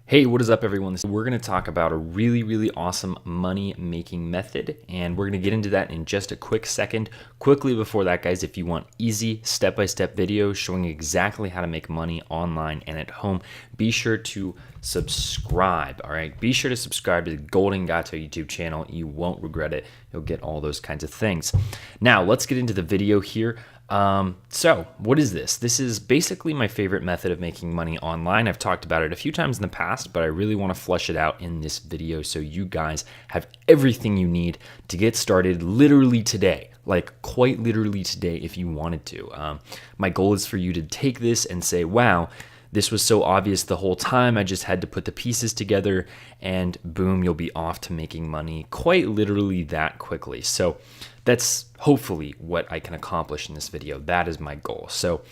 Hey, what is up everyone? We're going to talk about a really awesome money making method, and we're going to get into that in just a quick second. Quickly before that, guys, if you want easy step-by-step videos showing exactly how to make money online and at home, be sure to subscribe, all right? Be sure to subscribe to the Golden Gato YouTube channel. You won't regret it. You'll get all those kinds of things. Now, let's get into the video here. So what is this? This is basically my favorite method of making money online. I've talked about it a few times in the past, but I really want to flesh it out in this video so you guys have everything you need to get started literally today, like quite literally today if you wanted to. My goal is for you to take this and say, wow, this was so obvious the whole time. I just had to put the pieces together and boom, you'll be off to making money quite literally that quickly. So that's hopefully what I can accomplish in this video. That is my goal. So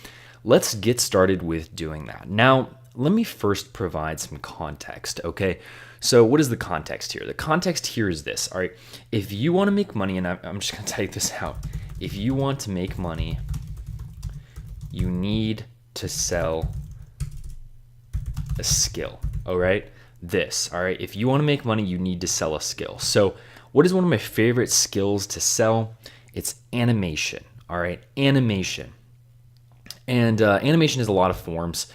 let's get started with doing that. Now, let me first provide some context, okay? So what is the context here? The context here is this, all right? If you want to make money, and I'm just gonna type this out. If you want to make money, you need to sell a skill, all right? All right? If you want to make money, you need to sell a skill. So what is one of my favorite skills to sell? It's animation, all right? Animation. And animation has a lot of forms.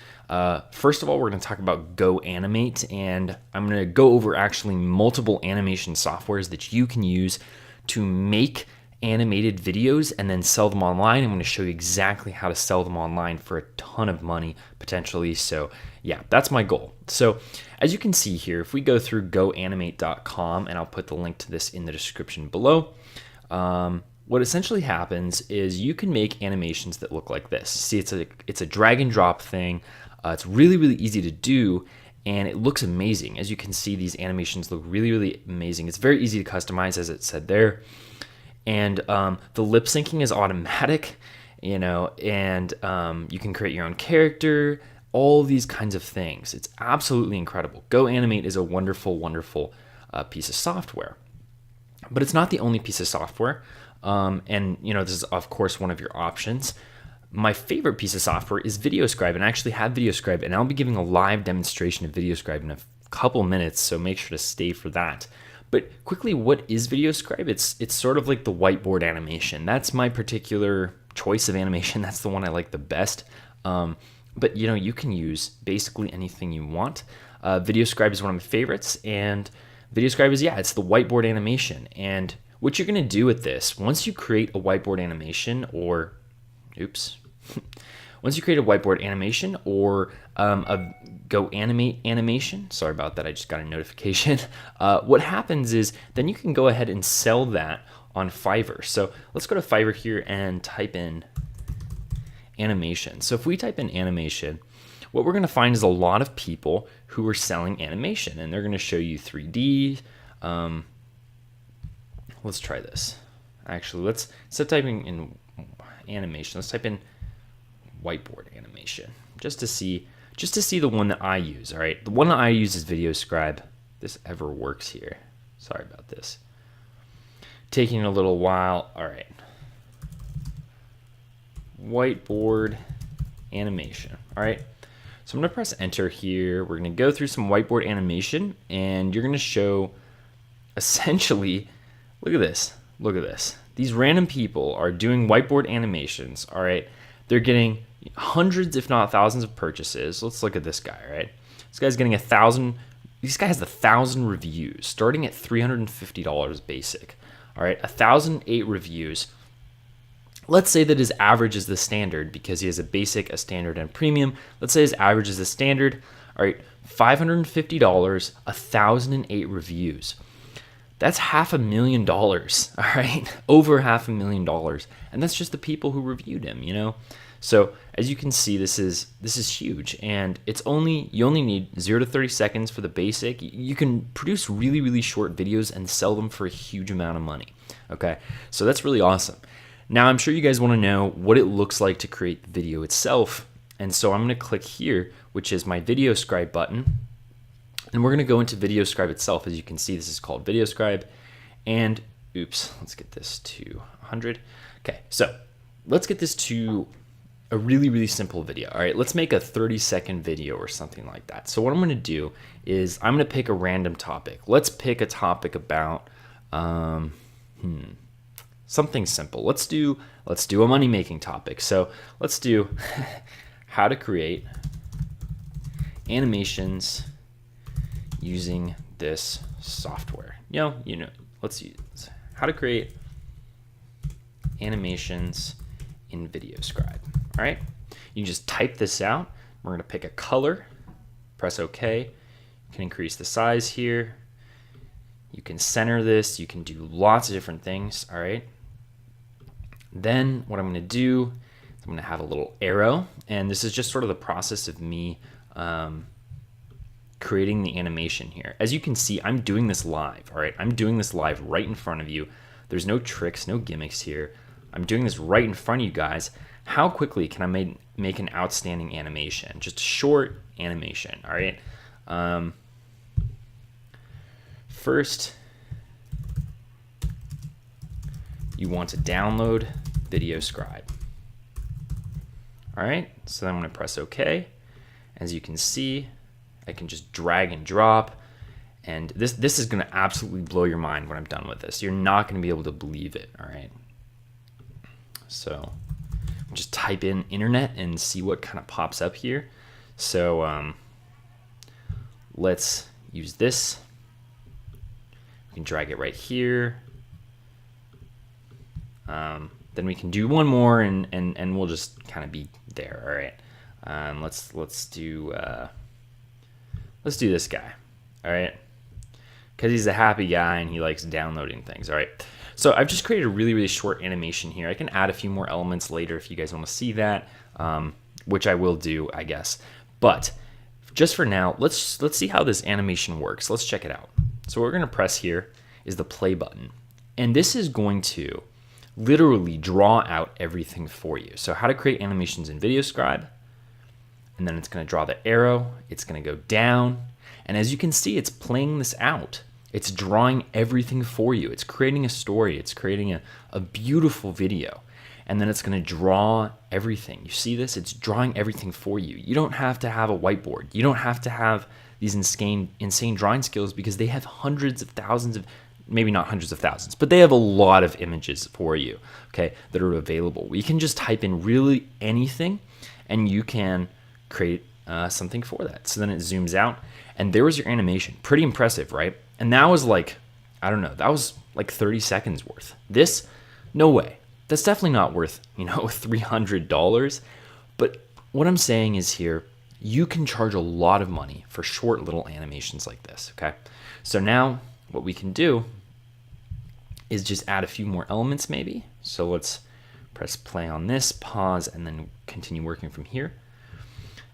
First of all, we're gonna talk about Go Animate, and I'm gonna go over actually multiple animation softwares that you can use to make animated videos and then sell them online. I'm going to show you exactly how to sell them online for a ton of money potentially. So yeah, that's my goal. So as you can see here, if we go through goanimate.com, and I'll put the link to this in the description below, what essentially happens is you can make animations that look like this. See, it's a drag and drop thing. It's really easy to do, and it looks amazing. As you can see, these animations look really amazing. It's very easy to customize, as it said there. And the lip syncing is automatic, you know, and you can create your own character, all these kinds of things. It's absolutely incredible. Go Animate is a wonderful piece of software, but it's not the only piece of software. And you know, this is of course one of your options. My favorite piece of software is VideoScribe, and I actually have VideoScribe, and I'll be giving a live demonstration of VideoScribe in a couple minutes, so make sure to stay for that. But quickly, what is VideoScribe? It's sort of like the whiteboard animation. That's my particular choice of animation. That's the one I like the best. But you know, you can use basically anything you want. VideoScribe is one of my favorites, and VideoScribe is, yeah, it's the whiteboard animation. And what you're gonna do with this, once you create a whiteboard animation, or, oops, once you create a whiteboard animation or a Go Animate animation, sorry about that, I just got a notification. What happens is then you can go ahead and sell that on Fiverr. So let's go to Fiverr here and type in animation. So if we type in animation, what we're gonna find is a lot of people who are selling animation, and they're gonna show you 3D. Let's try this. Actually, instead of typing in animation, let's type in whiteboard animation just to see the one that I use. All right, the one that I use is VideoScribe. This ever works here. Sorry about this. Taking a little while. All right, whiteboard animation. All right, so I'm gonna press enter here. We're gonna go through some whiteboard animation, and you're gonna show essentially, look at this. These random people are doing whiteboard animations. All right, they're getting hundreds, if not thousands, of purchases. Let's look at this guy, right? This guy's getting 1,000. This guy has 1,000 reviews, starting at $350 basic. All right, 1,008 reviews. Let's say that his average is the standard because he has a basic, a standard, and premium. Let's say his average is the standard. All right, $550, 1,008 reviews. That's $500,000, all right? Over $500,000. And that's just the people who reviewed him, you know? So as you can see, this is huge, and you only need 0 to 30 seconds for the basic. You can produce really short videos and sell them for a huge amount of money, okay? So that's really awesome. Now I'm sure you guys wanna know what it looks like to create the video itself, and so I'm gonna click here, which is my VideoScribe button. And we're gonna go into VideoScribe itself. As you can see, this is called VideoScribe. And oops, let's get this to 100. Okay, so let's get this to a really, really simple video. All right, let's make a 30-second video or something like that. So what I'm gonna do is I'm gonna pick a random topic. Let's pick a topic about something simple. Let's do a money-making topic. So let's do how to create animations using this software. Let's use how to create animations in VideoScribe. All right, you just type this out. We're gonna pick a color, press OK. You can increase the size here. You can center this. You can do lots of different things. All right. Then what I'm gonna do is I'm gonna have a little arrow, and this is just sort of the process of me creating the animation here. As you can see, I'm doing this live. All right, I'm doing this live right in front of you. There's no tricks, no gimmicks here. I'm doing this right in front of you guys. How quickly can I make an outstanding animation? Just a short animation, all right? First, you want to download VideoScribe. All right, so I'm gonna press OK. As you can see, I can just drag and drop. And this is gonna absolutely blow your mind when I'm done with this. You're not gonna be able to believe it, all right? So just type in internet and see what kind of pops up here. So let's use this. We can drag it right here. Then we can do one more and we'll just kind of be there, all right? Let's do this guy, all right? Because he's a happy guy and he likes downloading things, all right? So I've just created a really, really short animation here. I can add a few more elements later if you guys want to see that, which I will do, I guess. But just for now, let's see how this animation works. Let's check it out. So what we're going to press here is the play button. And this is going to literally draw out everything for you. So how to create animations in VideoScribe. And then it's going to draw the arrow. It's going to go down. And as you can see, it's playing this out. It's drawing everything for you. It's creating a story. It's creating a beautiful video. And then it's going to draw everything. You see this? It's drawing everything for you. You don't have to have a whiteboard. You don't have to have these insane drawing skills because they have hundreds of thousands of, maybe not hundreds of thousands, but they have a lot of images for you, okay, that are available. You can just type in really anything and you can create something for that. So then it zooms out and there was your animation. Pretty impressive, right? And that was like, I don't know, that was like 30 seconds worth. This, no way. That's definitely not worth, $300. But what I'm saying is here, you can charge a lot of money for short little animations like this, okay? So now what we can do is just add a few more elements maybe. So let's press play on this, pause, and then continue working from here.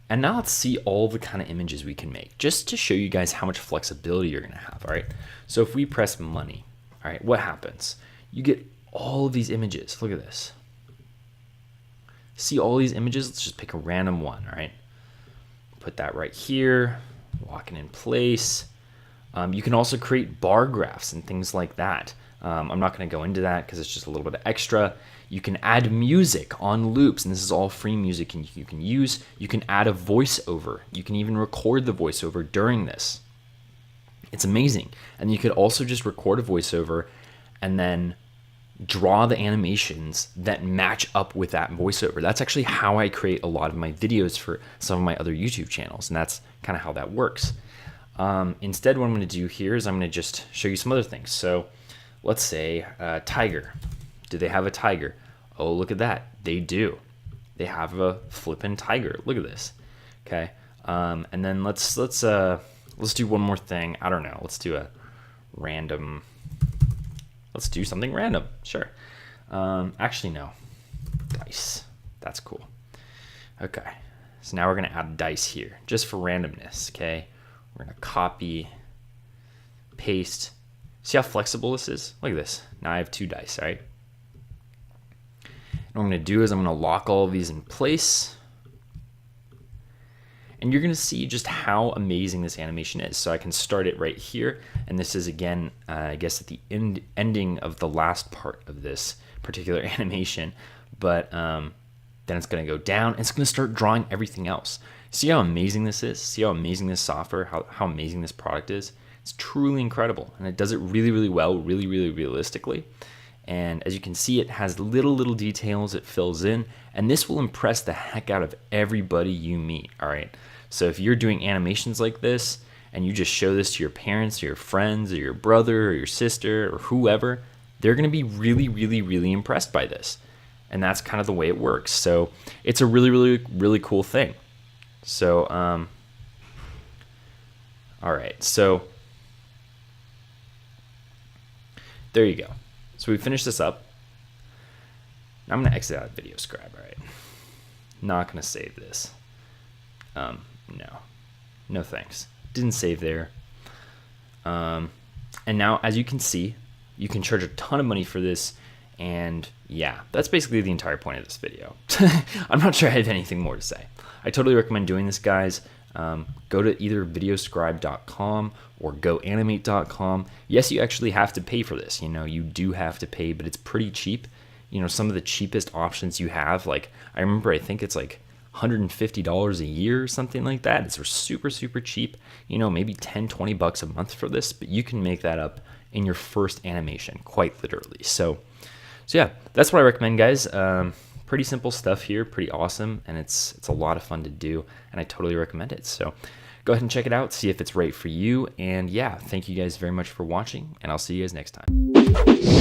And now let's see all the kind of images we can make, just to show you guys how much flexibility you're gonna have, all right? So if we press money, all right, what happens? You get all of these images. Look at this. See all these images? Let's just pick a random one, all right? Put that right here, lock it in place. You can also create bar graphs and things like that. I'm not gonna go into that because it's just a little bit of extra. You can add music on loops, and this is all free music you can use. You can add a voiceover. You can even record the voiceover during this. It's amazing. And you could also just record a voiceover and then draw the animations that match up with that voiceover. That's actually how I create a lot of my videos for some of my other YouTube channels, and that's kind of how that works. Instead, what I'm gonna do here is I'm gonna just show you some other things. So let's say tiger. Do they have a tiger? Oh, look at that. They do. They have a flippin' tiger. Look at this. Okay. And then let's do one more thing. I don't know. Let's do a random. Let's do something random. Sure. Actually, no. Dice. That's cool. Okay. So now we're gonna add dice here, just for randomness. Okay. We're gonna copy, paste. See how flexible this is? Look at this. Now I have 2 dice, right? And what I'm gonna do is I'm gonna lock all of these in place. And you're gonna see just how amazing this animation is. So I can start it right here. And this is again, I guess at the ending of the last part of this particular animation. But then it's going to go down, and it's going to start drawing everything else. See how amazing this is? See how amazing this software, how amazing this product is? It's truly incredible, and it does it really, really well, really, really realistically. And as you can see, it has little details it fills in, and this will impress the heck out of everybody you meet, all right? So if you're doing animations like this, and you just show this to your parents, or your friends, or your brother, or your sister, or whoever, they're gonna be really, really, really impressed by this. And that's kind of the way it works. So it's a really, really, really cool thing. So, all right, so there you go. So we finished this up. Now I'm gonna exit out of Video Scribe, all right? Not gonna save this. No thanks. Didn't save there. And now, as you can see, you can charge a ton of money for this, and yeah, that's basically the entire point of this video. I'm not sure I have anything more to say. I totally recommend doing this, guys. Go to either videoscribe.com or goanimate.com. Yes, you actually have to pay for this. You know, you do have to pay, but it's pretty cheap. You know, some of the cheapest options you have, like I remember, I think it's like $150 a year or something like that. It's super, super cheap. You know, maybe 10, 20 bucks a month for this, but you can make that up in your first animation, quite literally. So yeah, that's what I recommend, guys. Pretty simple stuff here, pretty awesome, and it's a lot of fun to do, and I totally recommend it. So go ahead and check it out, see if it's right for you, and yeah, thank you guys very much for watching, and I'll see you guys next time.